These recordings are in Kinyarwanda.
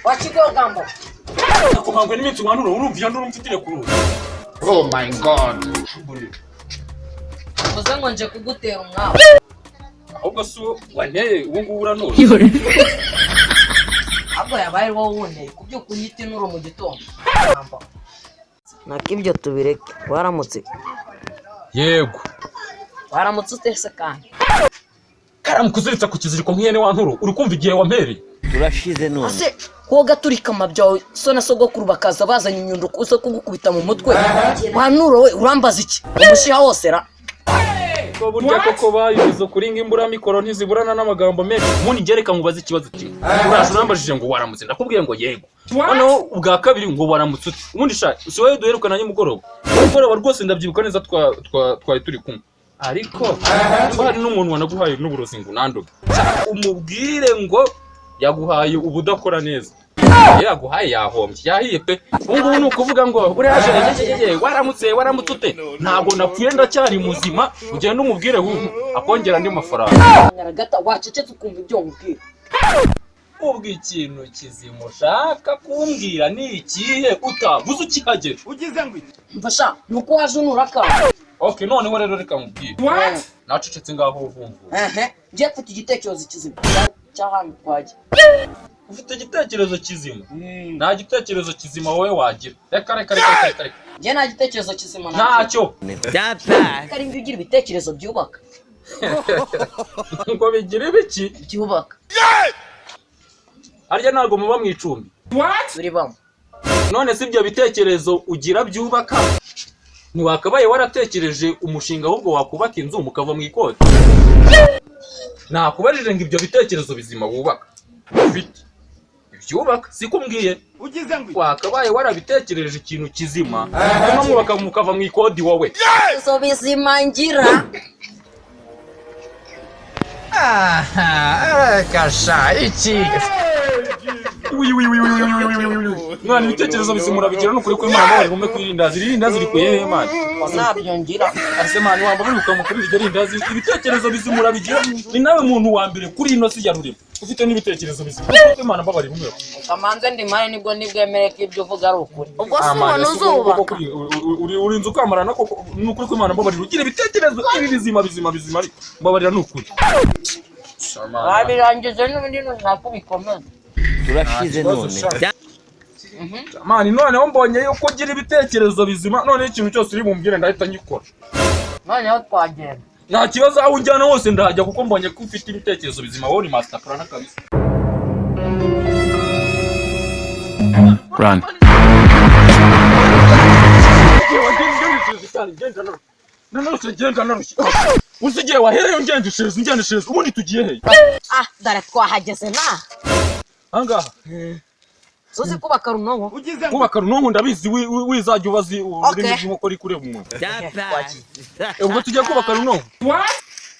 Wachigogambo. Akubangwe n'iminsi wanuro urumvira ndurumfitire kuru. Oh my god. Muzungu nje kugutera umwawe. Ahubwo so wanteye ubu ngubu uranora. Ahubwo yabaye wowe wundi kubyuka unyite nuro mu gitondo. Nakibyo tubireke waramutse. Yego. Waramutse utese kandi. Karamukuziritsa ku kiziriko nk'iyene wa nturo urukumva igihe wamperi. Turashize none. Ase koga turika mabyawe so na sogokuru bakaza bazanye inyundo kuzo kugukubita mu mutwe. Wa nturo we urambaza iki? Umushiha wose ra. Ko burya koko bayizo kuringa imbura mikoro ntiziburana n'amagambo menshi. Muni gereka mubaza ikibazo kimwe. Uraje urambajije ngo waramutse ndakubwiye ngo yego. Hano ubwa kabiri ngo waramutse. Ubundi sha si wowe duherukana nyimugoroba. Umugoroba rwose ndabyibuka neza twari turi kumwe. Ariko hari n'umuntu wanaguhaye n'uburozi ngo nandoga. Umubwire ngo yaguhaye ubudakora neza. Yaguhaye yahombye yahiye pe. Ubu ni ukuvuga ngo uraje waramutse ute ntabwo napfuye ndacyari muzima ugenda umubwire akongera andi mafaranga. Nyaragata wacecetse ukumva ibyo nkubwira. Ubwo ikintu kizima ushaka kumbwira ni ikihe utavuze ukihagera Ugize ngo mfasha nuko waje unuraka. Okay noneho rero reka mubwire. Nacecetse ngaho uvumvu. Ngiye mfite igitekerezo kizima cy'ahantu twajya. Ufite igitekerezo kizima? Nta gitekerezo kizima wowe wagira. Reka. Ngiye nta gitekerezo kizima ntacyo. Kari mbi ugira ibitekerezo byubaka. Ngo bigira ibiki? Byubaka. Arya ntago muba mu icumbi. Turi bamwe. None si ibyo bitekerezo ugira byubaka. Ntiwakabaye waratekereje umushinga ahubwo wakubaka inzu mukava mu ikoti. Nakubajije ngo ibyo bitekerezo bizima wubaka. Ufite ibyubaka sikumbwiye. Ugize ngo wakabaye warabitekereje ikintu kizima mwubaka mukava mu ikodi wowe. Zo bizima ngira. Kasha iki. Mwana ibitekerezo bizimura bigira no kuri ko Imana bari gume kwirindazi iri kuyehe Imana. Nabyo ngira. Ase Imana wamba biruka mu kuri iryo rindazi ibitekerezo bizimura bigira ni nawe muntu wa mbere kuri ino si yarurimo. Ufite n'ibitekerezo bizima. Kuko Imana mbabari bumwe. Kamanze ndimare nibwo nibwemere ko ibyo uvuga ari ukuri. Ubwo si ubona uzubaka. Uri inzu kamarana koko n'ukuri ko Imana mbabari ugira ibitekerezo ibi bizima ari mbabarira n'ukuri. Babirangije n'ibindi ntako bikomeza. Turashize none. Mani noneho mbonye yuko ugira ibitekerezo bizima none ikintu cyose uri bumbwire ndahita ngikora. Noneho twagenda. Nta kibazo aho unjyana hose ndahajya kuko mbonye ko ufite ibitekerezo bizima wowe ni master plan kabisa. Run. Usigiye wahereye ngendeshereza ubundi tugiye he? Dare twahageze na. Angaha. Soze kubaka runonko. Kubaka runonko ndabizi wizajya ubazi urimo nk'uko ri kureba umuntu. Ubwo tugiye kubaka runonko.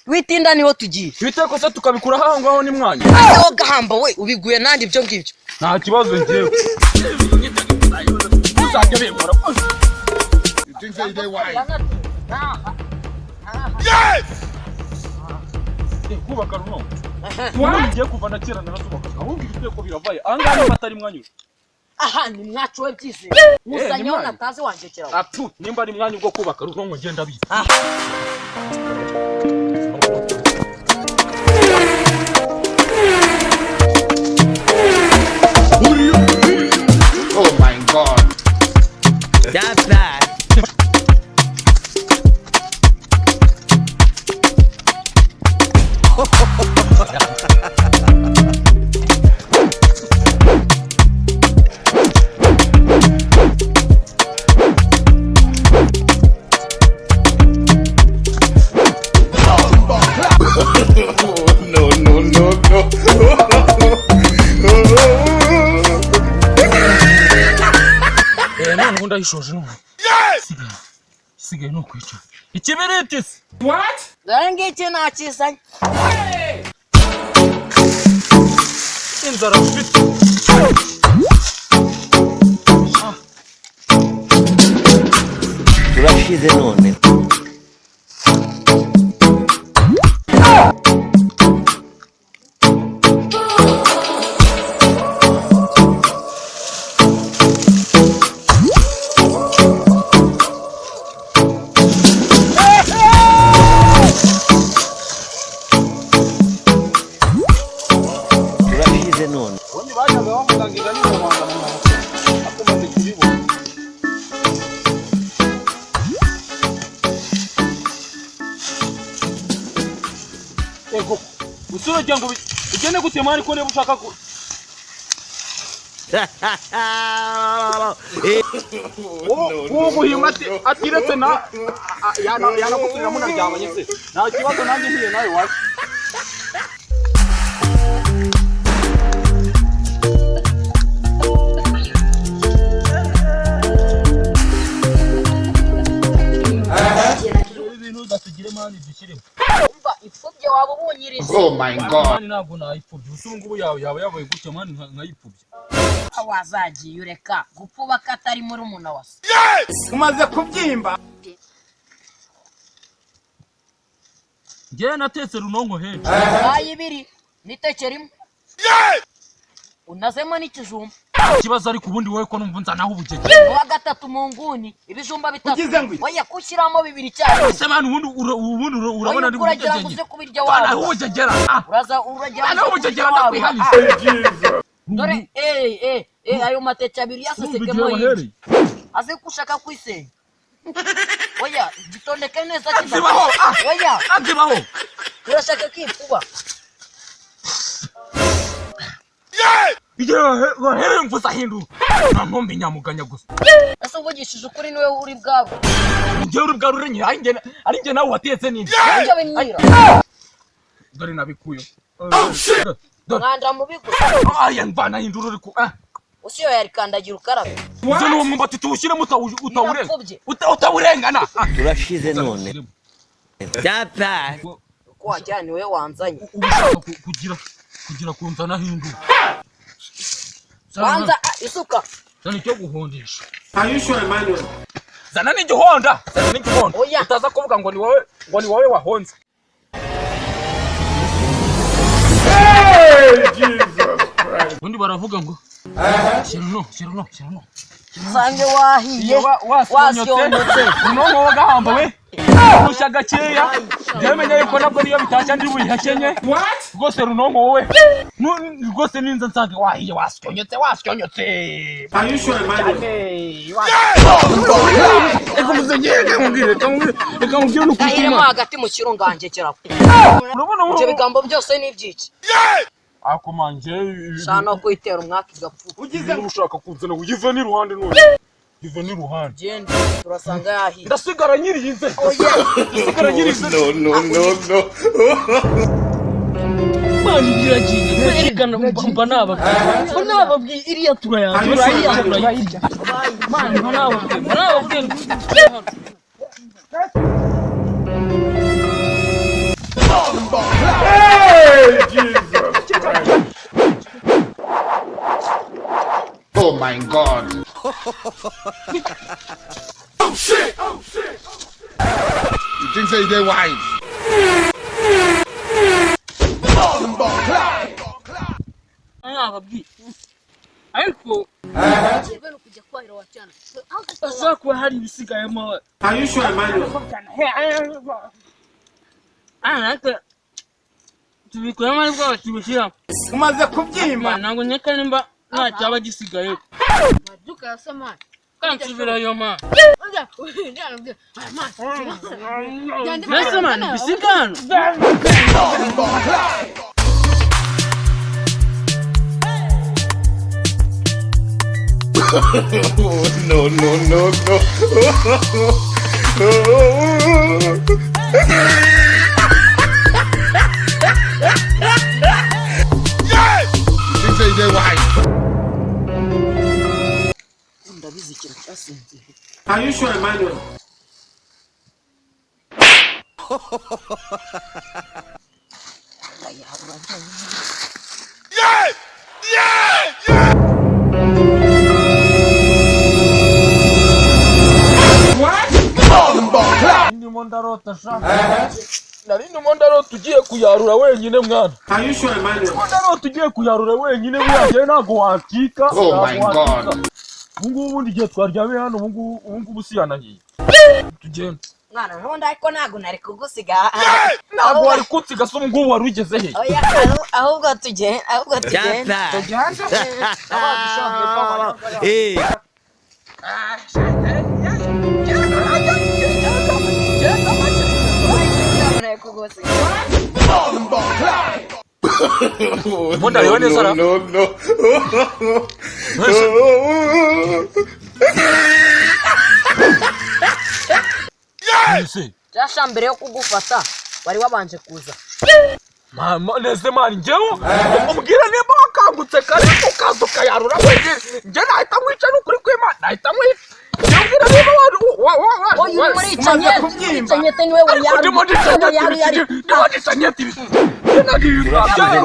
Witinda niho tugiye. Biteko se tukabikura aho ngaho ni mwanya. Aho gahamba we ubiguye nandi ibyo ngibyo. Nta kibazo ngiye. Uzajya bimura. You think they why? Kubaka runonko. Ngiye kuva na kera narazubaka. Ahubwo ibiteko biravaye. Angahe batari mwanyuje. Aha ni mwacu we byize. Musanyaho nataze wanjekera. Apfu nimba ari mwanya ubwo kubaka runonko ngenda bize. Oh my god. That's bad. Ndayishoje none. Sigaye no kwica. Ikiberete se. What? Dare ngiki nakizanye. Inzara mfite. Turashize none. turashize none. Ubundi bajyaga bamugangiza n'umuhanga akomaze kubibona. Ego usura cyangwa ugende gutema ariko reba ushaka ko uwo guhima atiretse na yanakuturira munaryamanye se nta kibazo nanjye ntiye nawe waje. Oh my God. Ntabwo nayipfubye usungu yawe yaba yabaye gutya mani nkayipfubye. Wazagiye ureka gupfuba katari muri umuna wase. Umaze kubyimba. Ngiye natetse runonko henshi. Ayibiri nitekera imwe. Unazemo n'ikijumba. Ikibazo ari kubundi wowe ko numva nzanaho ubugege. Wa gatatu mu nguni ibijumba bitatu. Oya kushyiramo bibiri cyane. Ese mani ubundi urabona ari ubugege. Bana ubugegera. Uraza uragera. Bana ubugegera ndakwihanisha. Dore ayo mateke abiri yasesekemo yiki. Aze kushaka kwisenya. Oya gitondeke neza kibaho. Oya azibaho. Urashaka kipfuba. Here mvuza hindu. Ntamombe nyamuganya gusa. Ese uvugishije ukuri niwe uri bwabo. Ngiye uri bwabo uri nyira ari nge nawe watetse nini. Nje benyira. Dore nabikuyo. Mwanda mubigo. Aya mvana hinduru uri ku. Usiyo yarikandagira ukarabe. Uzo no mwumbati tuwushire utawurengana. Turashize none. Data. Ko wajyane we wanzanye. Ubishaka kugira kunzana hindu. Wanza isuka. Zana cyo guhondesha. Are you sure, Emmanuel? Zana n'igihonda. Zana n'igihonda. Oya. Utaza kuvuga ngo ni wowe wahonze. Hey, Jesus Christ. Undi baravuga ngo Shirano. Sange wahiye. Wasyonyotse. Runonko wagahamba we. Usha gakeya. Ndemenya yuko nabwo niyo bitashya ndi buyihakenye. Rwose runonko wowe. Rwose ninza nsange wahiye wasyonyotse. Are you sure, Emmanuel? Ego muzengere mubwire kamubwire no Ahiremo hagati mu kirunganje kirako. Urabona Ibyo bigambo byose ni ibyiki. Akomanje Shana kwitera umwaka igapfu. ugize ushaka kuzana ugive ni ruhande none. Give ni ruhande. Genda turasanga yahiye. Ndasigara nyirize. Oya. Ndasigara nyirize. No. Mani biragiye. Kwigana mba nababwi iriya turayirya. Mani nababwi. Hey, Jesus Christ. Oh my God. Oh shit. You think say they wise? Nababwi. Ariko Kibero kujya kwahira wacana. azakwa hari ibisigayemo. Are you sure, Emmanuel? Tubikuramo ariko tubishyira. Umaze kubyimba. Ntabwo nyeka nimba nta cyaba gisigaye. Maduka yasema. Kansubirayo ma. Nasa man bisigano. No. You think say they wise? Ndabizikira cyasinze. Are you sure, Emmanuel? Ndimo ndarota sha. Ndimo ndarota ugiye kuyarura wenyine mwana. Are you sure, Emmanuel? Ndimo ndarota ugiye kuyarura wenyine wiyaje ntago wakika. Oh my God. Ubu ndigiye twaryame hano ubu siyanahiye. Tugende. mwana ntundi ariko ntabwo nari kugusiga ntabwo wari kunsiga se ubu ngubu wari ugeze he oya ahubwo tugende Mbona leo ni sana No. Jasha mbere yo kugufata wari wabanje kuza mama neze mani njyewe umubwira niba wakangutse kare ukazuka yarura njye nahita mwica n'ukuri kw'Imana nahita mwica njyewe niba oyu muri icanyete niwe icanyete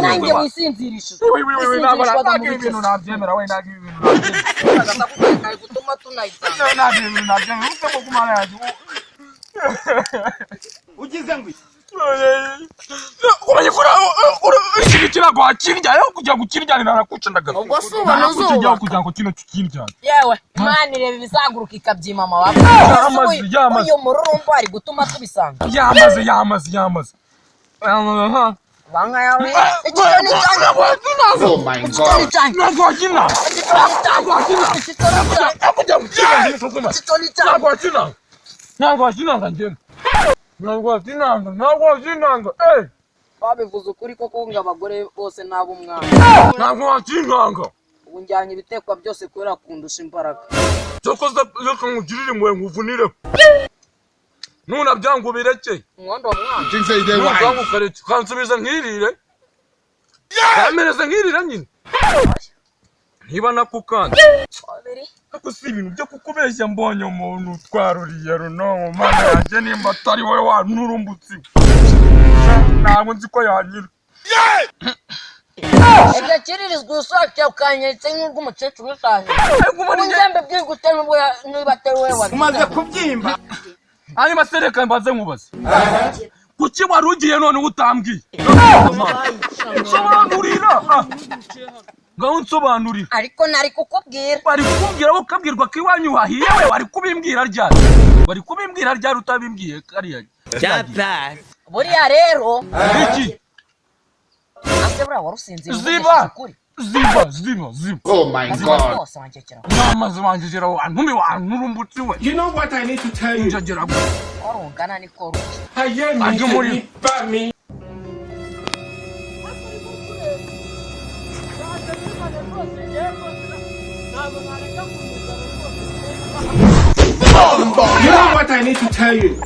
nanjye wisinzirisha ibintu nabyemera we ntabwo nabyemera gutuma tunayitanga ntabwo ibintu nabyemera ufite ko kumara yaje Ugize ngo uranye kora iki kirago akirya kujya gukiryanira nakuca ndagaza ubwo subona kujya kugira ngo kino kikirya yewe mani reba ibizaguruka ikabyima amababa yamaze uyu mururumba ari gutuma tubisanga yamaze banga yawe ikitoni cyane Oh my God. nagwakina babivuze ukuri koko ngo abagore bose nabo umwana nagwakinanga ubu njyanye ibitekwa byose kubera kundusha imbaraga cyokoza reka nkugirire impuhwe nkuvunire nuna byangu bireke umwondo w'umwana Things say they wise. nubwangu kareke kansubiza nkirire kamereze nkirire nyine niba nakukanda babiri ako si ibintu byo kukubeshya mbonye umuntu utwaruriye runonko mana yanjye nimba atari wowe wanurumbutse ntabwo nzi ko yanyira ibyo kiririzwa usohokeye ukanyetse nk'urw'umukecuru ushaje ubungembe bwigute niba atari wowe wabitanga Umaze kubyimba. hanyuma se reka mbaze nkubaze kuki wari ugiye none utambwiye nsobanurira ngaho nsobanurira ariko nari kukubwira bari kukubwira wowe ukabwirwa ko iwanyu hahiye we wari kubimbwira ryari utabimbwiye kariya buriya rero iki ase buriya warusinzira ziba Oh my God. bose wangekera namaze wanjegera wanurumbutse we You know what I need to tell you? njagera warungana niko ruki Haye mi Ajye muri- te ba mi. You know what I need to tell you?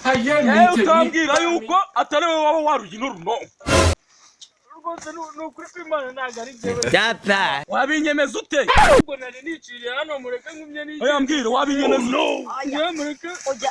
Haye mi te utambwira yuko atari wowe waba warugina runonko rwose nukuri kw'Imana ntabwo ari njyewe wabinyemeza ute ubwo nari niciriye hano mureke ngumye n'iki oya mbwira wabinyemeza no mureke ujya